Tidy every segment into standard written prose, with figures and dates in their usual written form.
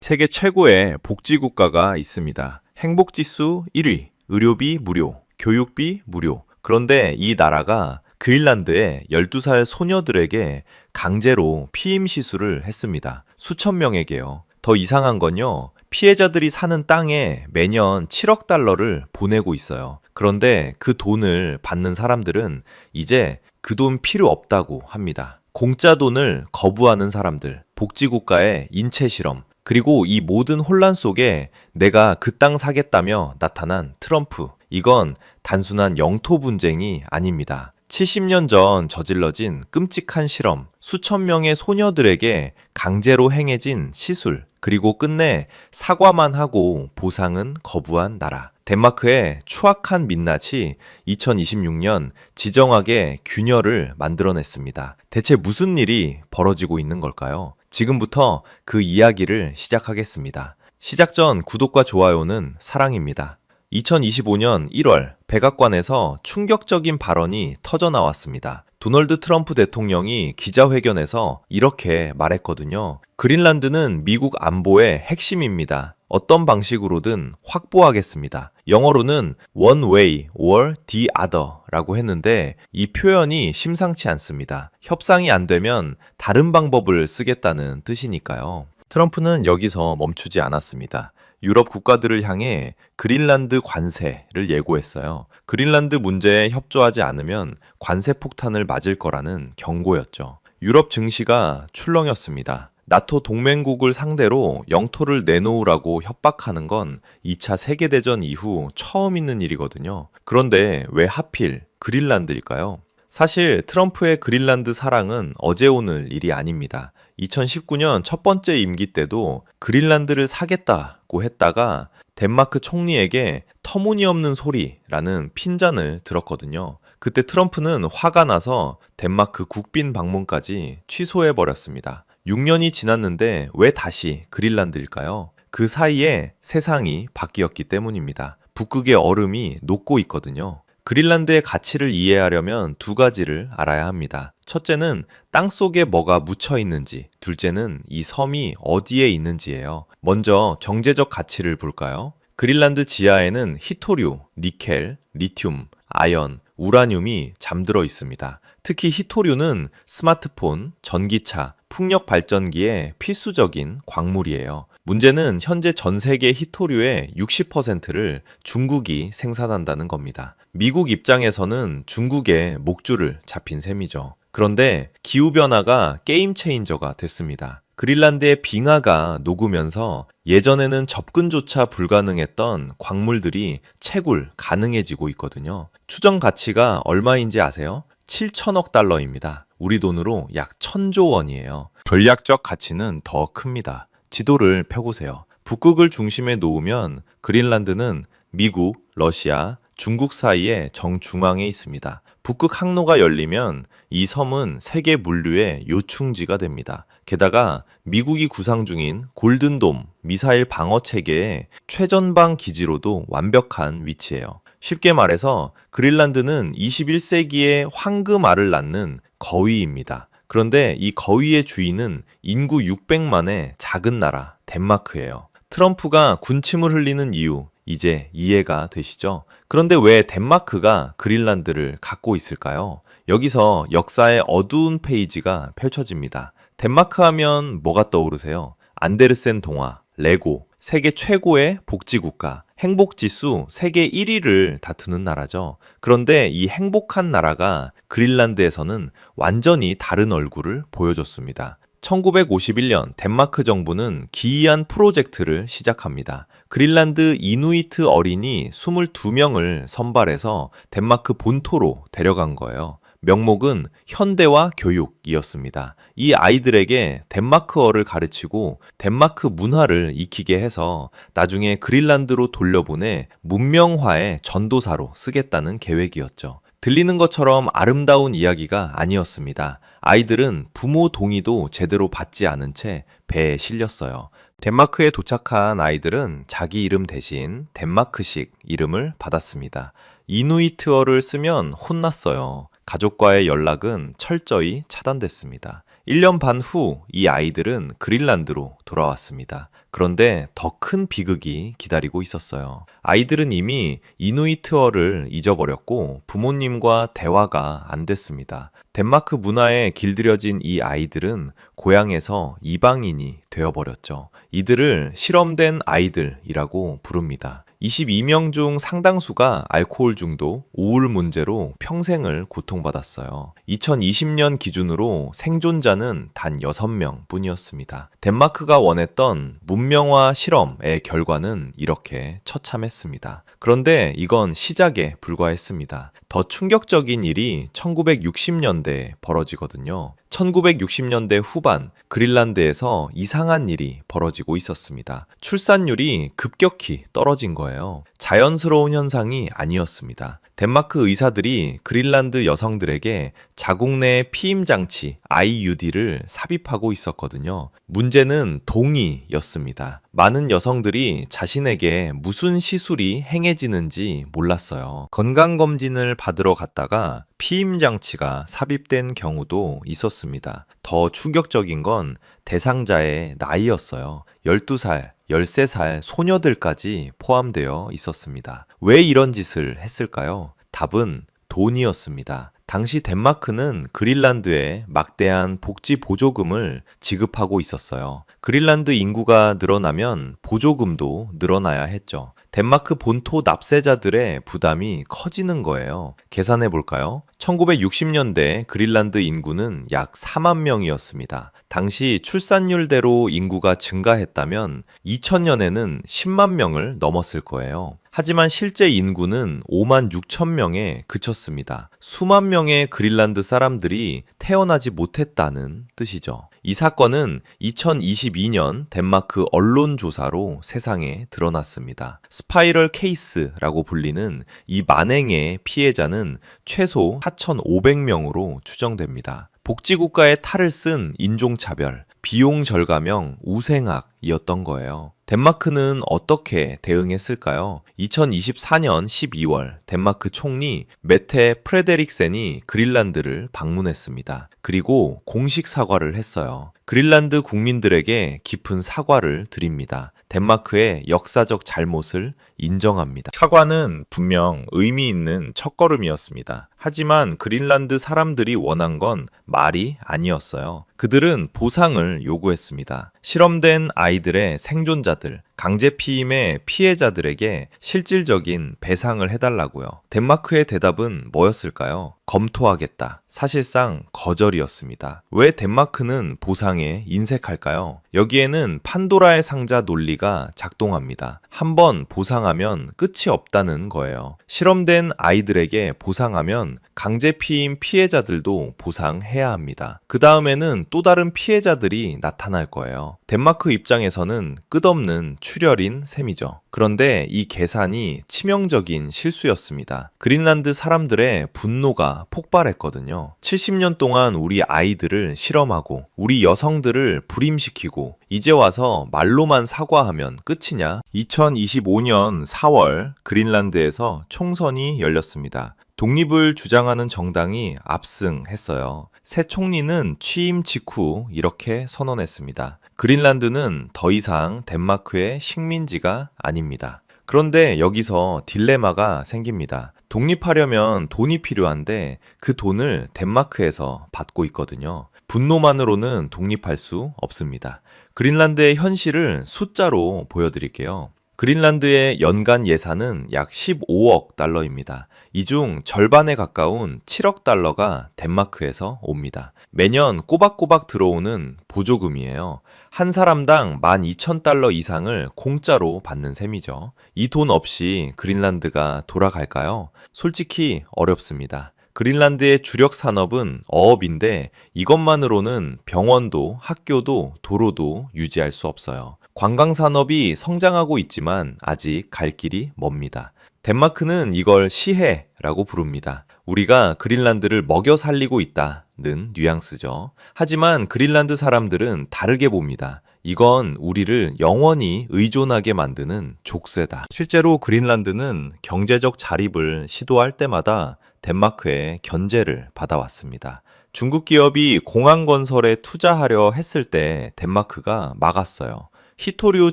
세계 최고의 복지국가가 있습니다. 행복지수 1위, 의료비 무료, 교육비 무료. 그런데 이 나라가 그린란드의 12살 소녀들에게 강제로 피임 시술을 했습니다. 수천 명에게요. 더 이상한 건요. 피해자들이 사는 땅에 매년 7억 달러를 보내고 있어요. 그런데 그 돈을 받는 사람들은 이제 그 돈 필요 없다고 합니다. 공짜 돈을 거부하는 사람들, 복지국가의 인체 실험, 그리고 이 모든 혼란 속에 내가 그 땅 사겠다며 나타난 트럼프. 이건 단순한 영토 분쟁이 아닙니다. 70년 전 저질러진 끔찍한 실험, 수천 명의 소녀들에게 강제로 행해진 시술, 그리고 끝내 사과만 하고 보상은 거부한 나라. 덴마크의 추악한 민낯이 2026년 지정학의 균열을 만들어냈습니다. 대체 무슨 일이 벌어지고 있는 걸까요? 지금부터 그 이야기를 시작하겠습니다. 시작 전 구독과 좋아요는 사랑입니다. 2025년 1월 백악관에서 충격적인 발언이 터져 나왔습니다. 도널드 트럼프 대통령이 기자회견에서 이렇게 말했거든요. 그린란드는 미국 안보의 핵심입니다. 어떤 방식으로든 확보하겠습니다. 영어로는 one way or the other 라고 했는데 이 표현이 심상치 않습니다. 협상이 안 되면 다른 방법을 쓰겠다는 뜻이니까요. 트럼프는 여기서 멈추지 않았습니다. 유럽 국가들을 향해 그린란드 관세를 예고했어요. 그린란드 문제에 협조하지 않으면 관세 폭탄을 맞을 거라는 경고였죠. 유럽 증시가 출렁였습니다. 나토 동맹국을 상대로 영토를 내놓으라고 협박하는 건 2차 세계대전 이후 처음 있는 일이거든요. 그런데 왜 하필 그린란드일까요? 사실 트럼프의 그린란드 사랑은 어제 오늘 일이 아닙니다. 2019년 첫 번째 임기 때도 그린란드를 사겠다고 했다가 덴마크 총리에게 터무니없는 소리라는 핀잔을 들었거든요. 그때 트럼프는 화가 나서 덴마크 국빈 방문까지 취소해버렸습니다. 6년이 지났는데 왜 다시 그린란드일까요? 그 사이에 세상이 바뀌었기 때문입니다. 북극의 얼음이 녹고 있거든요. 그린란드의 가치를 이해하려면 두 가지를 알아야 합니다. 첫째는 땅속에 뭐가 묻혀 있는지, 둘째는 이 섬이 어디에 있는지예요. 먼저 경제적 가치를 볼까요? 그린란드 지하에는 히토류, 니켈, 리튬, 아연, 우라늄이 잠들어 있습니다. 특히 히토류는 스마트폰, 전기차, 풍력 발전기에 필수적인 광물이에요. 문제는 현재 전 세계 히토류의 60%를 중국이 생산한다는 겁니다. 미국 입장에서는 중국의 목줄을 잡힌 셈이죠. 그런데 기후변화가 게임 체인저가 됐습니다. 그린란드의 빙하가 녹으면서 예전에는 접근조차 불가능했던 광물들이 채굴 가능해지고 있거든요. 추정 가치가 얼마인지 아세요? 7천억 달러입니다. 우리 돈으로 약 1,000조 원이에요. 전략적 가치는 더 큽니다. 지도를 펴보세요. 북극을 중심에 놓으면 그린란드는 미국, 러시아, 중국 사이의 정중앙에 있습니다. 북극 항로가 열리면 이 섬은 세계 물류의 요충지가 됩니다. 게다가 미국이 구상 중인 골든돔 미사일 방어 체계의 최전방 기지로도 완벽한 위치예요. 쉽게 말해서 그린란드는 21세기의 황금알을 낳는 거위입니다. 그런데 이 거위의 주인은 인구 600만의 작은 나라 덴마크예요. 트럼프가 군침을 흘리는 이유 이제 이해가 되시죠? 그런데 왜 덴마크가 그린란드를 갖고 있을까요? 여기서 역사의 어두운 페이지가 펼쳐집니다. 덴마크 하면 뭐가 떠오르세요? 안데르센 동화, 레고, 세계 최고의 복지국가, 행복지수 세계 1위를 다투는 나라죠. 그런데 이 행복한 나라가 그린란드에서는 완전히 다른 얼굴을 보여줬습니다. 1951년 덴마크 정부는 기이한 프로젝트를 시작합니다. 그린란드 이누이트 어린이 22명을 선발해서 덴마크 본토로 데려간 거예요. 명목은 현대화 교육이었습니다. 이 아이들에게 덴마크어를 가르치고 덴마크 문화를 익히게 해서 나중에 그린란드로 돌려보내 문명화의 전도사로 쓰겠다는 계획이었죠. 들리는 것처럼 아름다운 이야기가 아니었습니다. 아이들은 부모 동의도 제대로 받지 않은 채 배에 실렸어요. 덴마크에 도착한 아이들은 자기 이름 대신 덴마크식 이름을 받았습니다. 이누이트어를 쓰면 혼났어요. 가족과의 연락은 철저히 차단됐습니다. 1년 반 후 이 아이들은 그린란드로 돌아왔습니다. 그런데 더 큰 비극이 기다리고 있었어요. 아이들은 이미 이누이트어를 잊어버렸고 부모님과 대화가 안 됐습니다. 덴마크 문화에 길들여진 이 아이들은 고향에서 이방인이 되어버렸죠. 이들을 실험된 아이들이라고 부릅니다. 22명 중 상당수가 알코올 중독, 우울 문제로 평생을 고통받았어요. 2020년 기준으로 생존자는 단 6명 뿐이었습니다. 덴마크가 원했던 문명화 실험의 결과는 이렇게 처참했습니다. 그런데 이건 시작에 불과했습니다. 더 충격적인 일이 1960년대에 벌어지거든요. 1960년대 후반 그린란드에서 이상한 일이 벌어지고 있었습니다. 출산율이 급격히 떨어진 거예요. 자연스러운 현상이 아니었습니다. 덴마크 의사들이 그린란드 여성들에게 자궁 내 피임 장치 IUD를 삽입하고 있었거든요. 문제는 동의였습니다. 많은 여성들이 자신에게 무슨 시술이 행해지는지 몰랐어요. 건강검진을 받으러 갔다가 피임 장치가 삽입된 경우도 있었습니다. 더 충격적인 건 대상자의 나이였어요. 12살, 13살 소녀들까지 포함되어 있었습니다. 왜 이런 짓을 했을까요? 답은 돈이었습니다. 당시 덴마크는 그린란드에 막대한 복지 보조금을 지급하고 있었어요. 그린란드 인구가 늘어나면 보조금도 늘어나야 했죠. 덴마크 본토 납세자들의 부담이 커지는 거예요. 계산해 볼까요? 1960년대 그린란드 인구는 약 4만 명이었습니다. 당시 출산율대로 인구가 증가했다면 2000년에는 10만 명을 넘었을 거예요. 하지만 실제 인구는 5만 6천 명에 그쳤습니다. 수만 명의 그린란드 사람들이 태어나지 못했다는 뜻이죠. 이 사건은 2022년 덴마크 언론조사로 세상에 드러났습니다. 스파이럴 케이스라고 불리는 이 만행의 피해자는 최소 4,500명으로 추정됩니다. 복지국가의 탈을 쓴 인종차별, 비용 절감형 우생학이었던 거예요. 덴마크는 어떻게 대응했을까요? 2024년 12월 덴마크 총리 메테 프레데릭센이 그린란드를 방문했습니다. 그리고 공식 사과를 했어요. 그린란드 국민들에게 깊은 사과를 드립니다. 덴마크의 역사적 잘못을 인정합니다. 사과는 분명 의미 있는 첫걸음이었습니다. 하지만 그린란드 사람들이 원한 건 말이 아니었어요. 그들은 보상을 요구했습니다. 실험된 아이들의 생존자들, 강제 피임의 피해자들에게 실질적인 배상을 해달라고요. 덴마크의 대답은 뭐였을까요? 검토하겠다. 사실상 거절이었습니다. 왜 덴마크는 보상에 인색할까요? 여기에는 판도라의 상자 논리가 작동합니다. 한번 보상하면 끝이 없다는 거예요. 실험된 아이들에게 보상하면 강제 피임 피해자들도 보상해야 합니다. 그 다음에는 또 다른 피해자들이 나타날 거예요. 덴마크 입장에서는 끝없는 출혈인 셈이죠. 그런데 이 계산이 치명적인 실수였습니다. 그린란드 사람들의 분노가 폭발했거든요. 70년 동안 우리 아이들을 실험하고 우리 여성들을 불임시키고 이제 와서 말로만 사과하면 끝이냐? 2025년 4월 그린란드에서 총선이 열렸습니다. 독립을 주장하는 정당이 압승했어요. 새 총리는 취임 직후 이렇게 선언했습니다. 그린란드는 더 이상 덴마크의 식민지가 아닙니다. 그런데 여기서 딜레마가 생깁니다. 독립하려면 돈이 필요한데 그 돈을 덴마크에서 받고 있거든요. 분노만으로는 독립할 수 없습니다. 그린란드의 현실을 숫자로 보여드릴게요. 그린란드의 연간 예산은 약 15억 달러입니다. 이 중 절반에 가까운 7억 달러가 덴마크에서 옵니다. 매년 꼬박꼬박 들어오는 보조금이에요. 한 사람당 12,000달러 이상을 공짜로 받는 셈이죠. 이 돈 없이 그린란드가 돌아갈까요? 솔직히 어렵습니다. 그린란드의 주력 산업은 어업인데 이것만으로는 병원도 학교도 도로도 유지할 수 없어요. 관광 산업이 성장하고 있지만 아직 갈 길이 멉니다. 덴마크는 이걸 시해라고 부릅니다. 우리가 그린란드를 먹여 살리고 있다는 뉘앙스죠. 하지만 그린란드 사람들은 다르게 봅니다. 이건 우리를 영원히 의존하게 만드는 족쇄다. 실제로 그린란드는 경제적 자립을 시도할 때마다 덴마크의 견제를 받아왔습니다. 중국 기업이 공항 건설에 투자하려 했을 때 덴마크가 막았어요. 히토류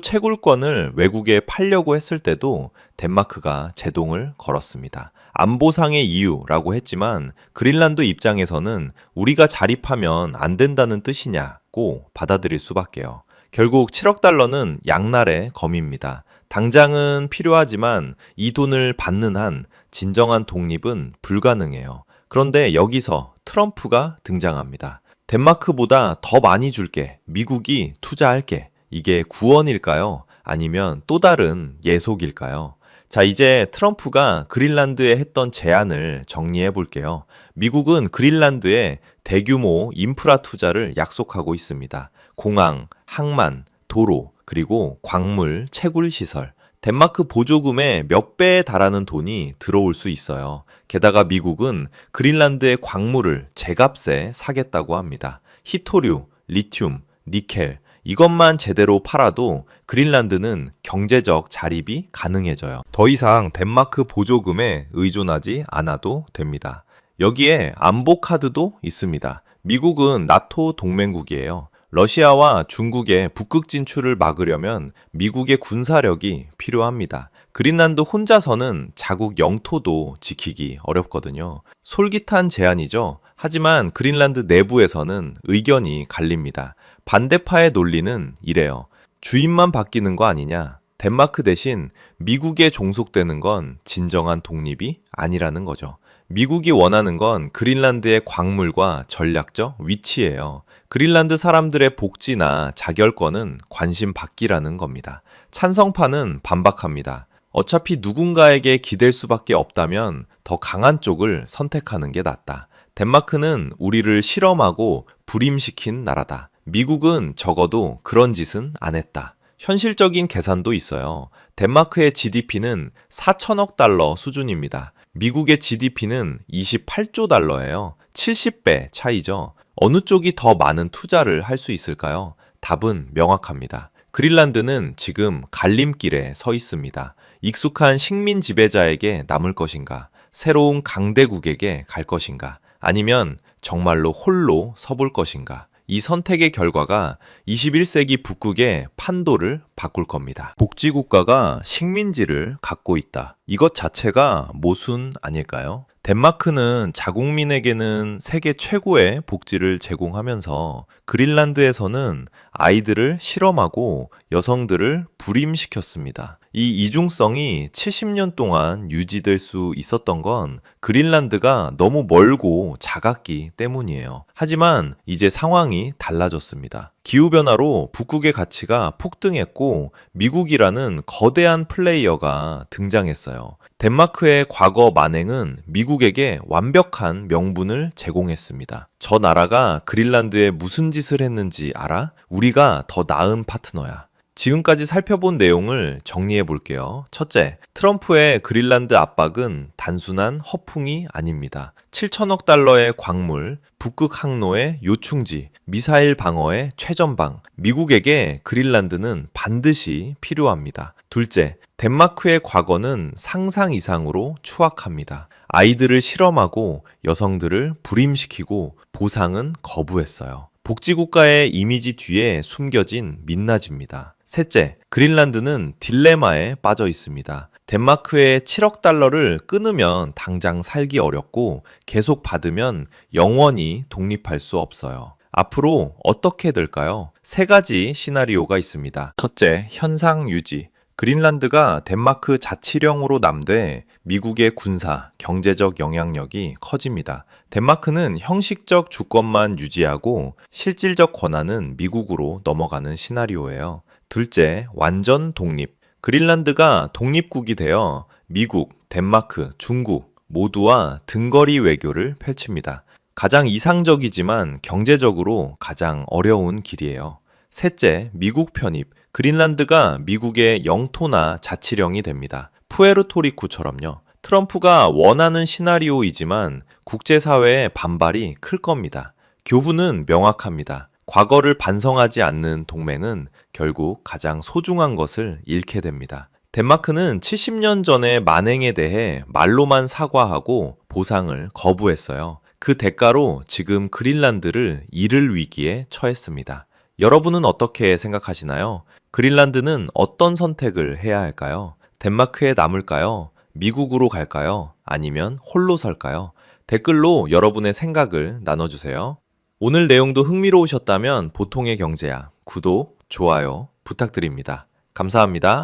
채굴권을 외국에 팔려고 했을 때도 덴마크가 제동을 걸었습니다. 안보상의 이유라고 했지만 그린란드 입장에서는 우리가 자립하면 안 된다는 뜻이냐고 받아들일 수밖에요. 결국 7억 달러는 양날의 검입니다. 당장은 필요하지만 이 돈을 받는 한 진정한 독립은 불가능해요. 그런데 여기서 트럼프가 등장합니다. 덴마크보다 더 많이 줄게. 미국이 투자할게. 이게 구원일까요? 아니면 또 다른 예속일까요? 자, 이제 트럼프가 그린란드에 했던 제안을 정리해 볼게요. 미국은 그린란드에 대규모 인프라 투자를 약속하고 있습니다. 공항, 항만, 도로, 그리고 광물, 채굴 시설. 덴마크 보조금의 몇 배에 달하는 돈이 들어올 수 있어요. 게다가 미국은 그린란드의 광물을 제값에 사겠다고 합니다. 히토류, 리튬, 니켈, 이것만 제대로 팔아도 그린란드는 경제적 자립이 가능해져요. 더 이상 덴마크 보조금에 의존하지 않아도 됩니다. 여기에 안보 카드도 있습니다. 미국은 나토 동맹국이에요. 러시아와 중국의 북극 진출을 막으려면 미국의 군사력이 필요합니다. 그린란드 혼자서는 자국 영토도 지키기 어렵거든요. 솔깃한 제안이죠. 하지만 그린란드 내부에서는 의견이 갈립니다. 반대파의 논리는 이래요. 주인만 바뀌는 거 아니냐? 덴마크 대신 미국에 종속되는 건 진정한 독립이 아니라는 거죠. 미국이 원하는 건 그린란드의 광물과 전략적 위치예요. 그린란드 사람들의 복지나 자결권은 관심 받기라는 겁니다. 찬성파는 반박합니다. 어차피 누군가에게 기댈 수밖에 없다면 더 강한 쪽을 선택하는 게 낫다. 덴마크는 우리를 실험하고 불임시킨 나라다. 미국은 적어도 그런 짓은 안 했다. 현실적인 계산도 있어요. 덴마크의 GDP는 4천억 달러 수준입니다. 미국의 GDP는 28조 달러예요. 70배 차이죠. 어느 쪽이 더 많은 투자를 할 수 있을까요? 답은 명확합니다. 그린란드는 지금 갈림길에 서 있습니다. 익숙한 식민 지배자에게 남을 것인가? 새로운 강대국에게 갈 것인가? 아니면 정말로 홀로 서볼 것인가? 이 선택의 결과가 21세기 북극의 판도를 바꿀 겁니다. 복지국가가 식민지를 갖고 있다. 이것 자체가 모순 아닐까요? 덴마크는 자국민에게는 세계 최고의 복지를 제공하면서 그린란드에서는 아이들을 실험하고 여성들을 불임시켰습니다. 이 이중성이 70년 동안 유지될 수 있었던 건 그린란드가 너무 멀고 작았기 때문이에요. 하지만 이제 상황이 달라졌습니다. 기후변화로 북극의 가치가 폭등했고 미국이라는 거대한 플레이어가 등장했어요. 덴마크의 과거 만행은 미국에게 완벽한 명분을 제공했습니다. 저 나라가 그린란드에 무슨 짓을 했는지 알아? 우리가 더 나은 파트너야. 지금까지 살펴본 내용을 정리해 볼게요. 첫째, 트럼프의 그린란드 압박은 단순한 허풍이 아닙니다. 7천억 달러의 광물, 북극 항로의 요충지, 미사일 방어의 최전방, 미국에게 그린란드는 반드시 필요합니다. 둘째, 덴마크의 과거는 상상 이상으로 추악합니다. 아이들을 실험하고 여성들을 불임시키고 보상은 거부했어요. 복지국가의 이미지 뒤에 숨겨진 민낯입니다. 셋째, 그린란드는 딜레마에 빠져 있습니다. 덴마크의 7억 달러를 끊으면 당장 살기 어렵고 계속 받으면 영원히 독립할 수 없어요. 앞으로 어떻게 될까요? 세 가지 시나리오가 있습니다. 첫째, 현상 유지. 그린란드가 덴마크 자치령으로 남돼 미국의 군사, 경제적 영향력이 커집니다. 덴마크는 형식적 주권만 유지하고 실질적 권한은 미국으로 넘어가는 시나리오예요. 둘째, 완전 독립. 그린란드가 독립국이 되어 미국, 덴마크, 중국 모두와 등거리 외교를 펼칩니다. 가장 이상적이지만 경제적으로 가장 어려운 길이에요. 셋째, 미국 편입. 그린란드가 미국의 영토나 자치령이 됩니다. 푸에르토리코처럼요. 트럼프가 원하는 시나리오이지만 국제사회의 반발이 클 겁니다. 교훈은 명확합니다. 과거를 반성하지 않는 동맹은 결국 가장 소중한 것을 잃게 됩니다. 덴마크는 70년 전의 만행에 대해 말로만 사과하고 보상을 거부했어요. 그 대가로 지금 그린란드를 잃을 위기에 처했습니다. 여러분은 어떻게 생각하시나요? 그린란드는 어떤 선택을 해야 할까요? 덴마크에 남을까요? 미국으로 갈까요? 아니면 홀로 살까요? 댓글로 여러분의 생각을 나눠주세요. 오늘 내용도 흥미로우셨다면 보통의 경제야 구독, 좋아요 부탁드립니다. 감사합니다.